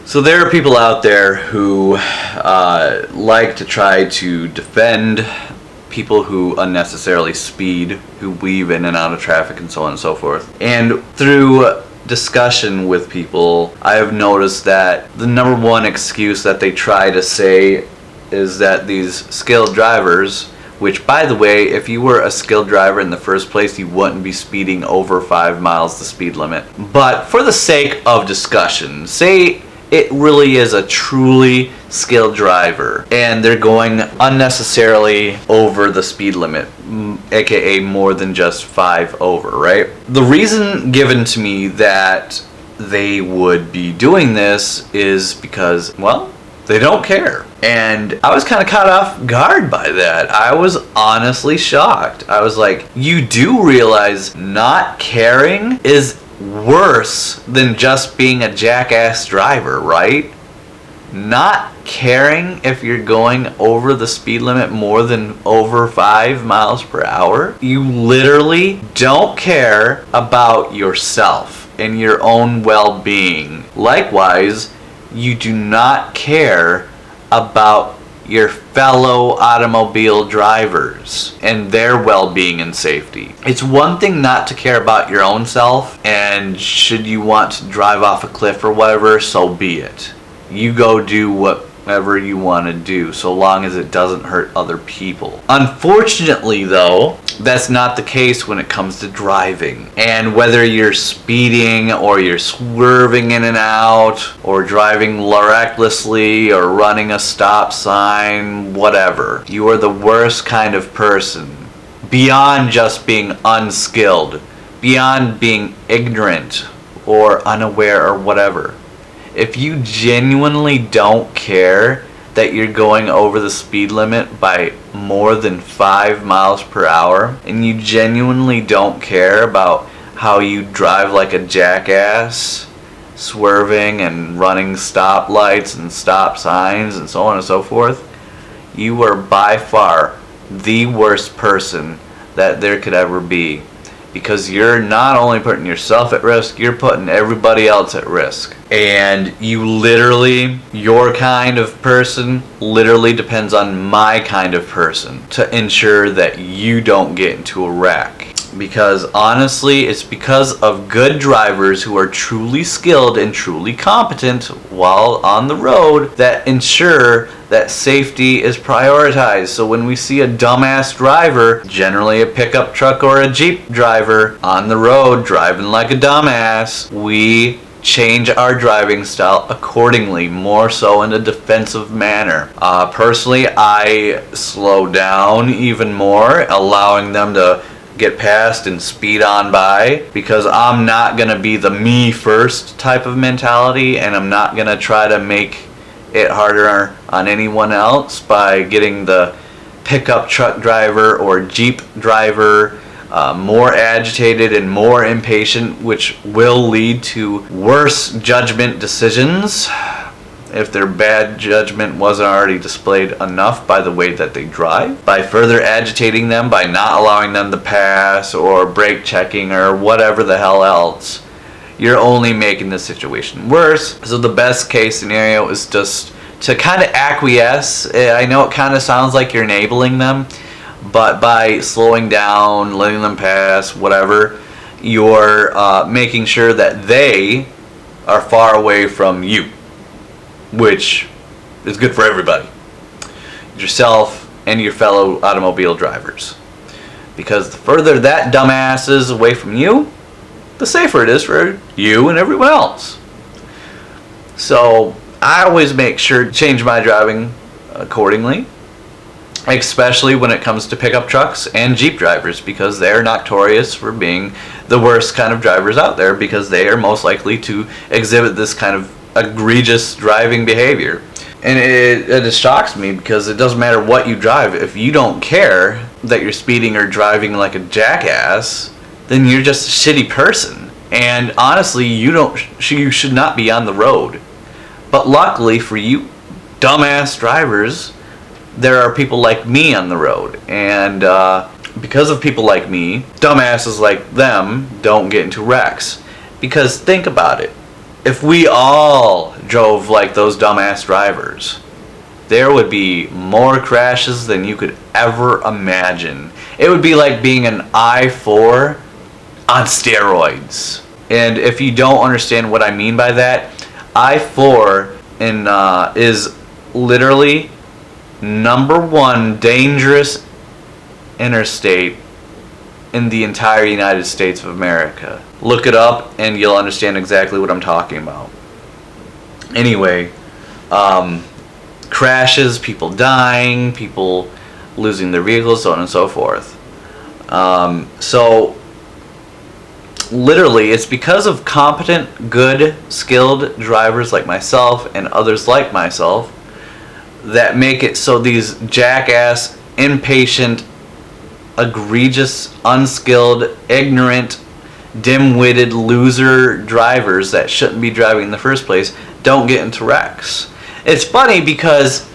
So there are people out there who like to try to defend people who unnecessarily speed, who weave in and out of traffic and so on and so forth. And through discussion with people, I have noticed that the number one excuse that they try to say is that these skilled drivers, which, by the way, if you were a skilled driver in the first place, you wouldn't be speeding over 5 miles the speed limit. But for the sake of discussion, say it really is a truly skilled driver and they're going unnecessarily over the speed limit, aka more than just 5 over, right? The reason given to me that they would be doing this is because, well, they don't care. And I was kind of caught off guard by that. I was honestly shocked. I was like, you do realize not caring is worse than just being a jackass driver, right? Not caring if you're going over the speed limit more than over 5 miles per hour. You literally don't care about yourself and your own well-being. Likewise, you do not care about your fellow automobile drivers and their well-being and safety. It's one thing not to care about your own self, and should you want to drive off a cliff or whatever, so be it. You go do whatever you want to do, so long as it doesn't hurt other people. Unfortunately, though, that's not the case when it comes to driving. And whether you're speeding or you're swerving in and out or driving recklessly or running a stop sign, whatever, you are the worst kind of person. Beyond just being unskilled, beyond being ignorant or unaware or whatever. If you genuinely don't care that you're going over the speed limit by more than 5 miles per hour, and you genuinely don't care about how you drive like a jackass, swerving and running stoplights and stop signs and so on and so forth, you are by far the worst person that there could ever be. Because you're not only putting yourself at risk, you're putting everybody else at risk. And you literally, your kind of person literally depends on my kind of person to ensure that you don't get into a wreck. Because honestly, it's because of good drivers who are truly skilled and truly competent while on the road that ensure that safety is prioritized. So when we see a dumbass driver, generally a pickup truck or a Jeep driver, on the road driving like a dumbass, we change our driving style accordingly, more so in a defensive manner. Personally, I slow down even more, allowing them to get past and speed on by, because I'm not gonna be the me first type of mentality, and I'm not gonna try to make it harder on anyone else by getting the pickup truck driver or Jeep driver more agitated and more impatient, which will lead to worse judgment decisions if their bad judgment wasn't already displayed enough by the way that they drive, by further agitating them, by not allowing them to pass or brake checking or whatever the hell else. You're only making the situation worse. So the best case scenario is just to kind of acquiesce. I know it kind of sounds like you're enabling them, but by slowing down, letting them pass, whatever, you're making sure that they are far away from you, which is good for everybody, yourself and your fellow automobile drivers. Because the further that dumbass is away from you, the safer it is for you and everyone else. So I always make sure to change my driving accordingly, especially when it comes to pickup trucks and Jeep drivers, because they're notorious for being the worst kind of drivers out there, because they are most likely to exhibit this kind of egregious driving behavior. And it just shocks me, because it doesn't matter what you drive. If you don't care that you're speeding or driving like a jackass, then you're just a shitty person. And honestly, you should not be on the road. But luckily for you dumbass drivers, there are people like me on the road. And because of people like me, dumbasses like them don't get into wrecks. Because think about it. If we all drove like those dumbass drivers, there would be more crashes than you could ever imagine. It would be like being an I-4 on steroids. And if you don't understand what I mean by that, I-4 is literally #1 dangerous interstate in the entire United States of America. Look it up and you'll understand exactly what I'm talking about. Anyway, crashes, people dying, people losing their vehicles, so on and so forth. So literally it's because of competent, good, skilled drivers like myself and others like myself that make it so these jackass, impatient, egregious, unskilled, ignorant, dim-witted loser drivers that shouldn't be driving in the first place don't get into wrecks. It's funny because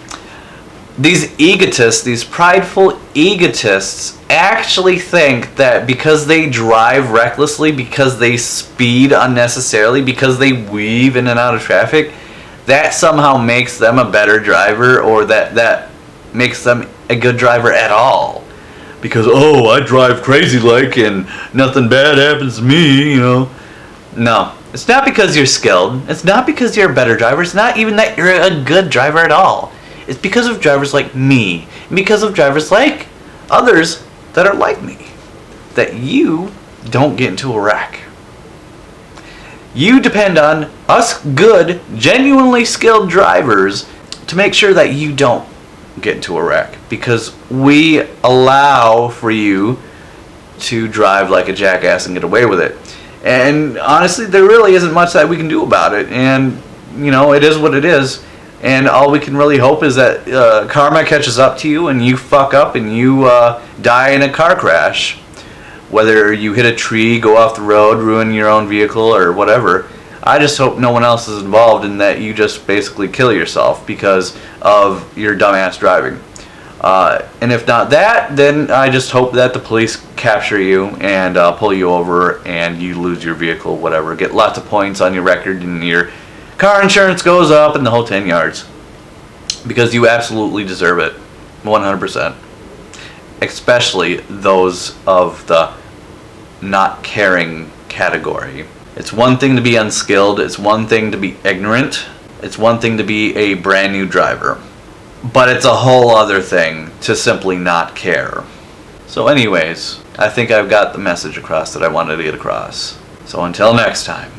these egotists, these prideful egotists, actually think that because they drive recklessly, because they speed unnecessarily, because they weave in and out of traffic, that somehow makes them a better driver, or that makes them a good driver at all. Because, oh, I drive crazy like and nothing bad happens to me, you know. No, it's not because you're skilled. It's not because you're a better driver. It's not even that you're a good driver at all. It's because of drivers like me, and because of drivers like others that are like me, that you don't get into a wreck. You depend on us good, genuinely skilled drivers to make sure that you don't get into a wreck, because we allow for you to drive like a jackass and get away with it. And honestly, there really isn't much that we can do about it, and you know, it is what it is. And all we can really hope is that karma catches up to you and you fuck up and you die in a car crash. Whether you hit a tree, go off the road, ruin your own vehicle, or whatever. I just hope no one else is involved and that you just basically kill yourself because of your dumbass driving. And if not that, then I just hope that the police capture you and pull you over and you lose your vehicle, whatever. Get lots of points on your record and your car insurance goes up and the whole 10 yards. Because you absolutely deserve it. 100%. Especially those of the not caring category. It's one thing to be unskilled. It's one thing to be ignorant. It's one thing to be a brand new driver. But it's a whole other thing to simply not care. So anyways, I think I've got the message across that I wanted to get across. So until next time.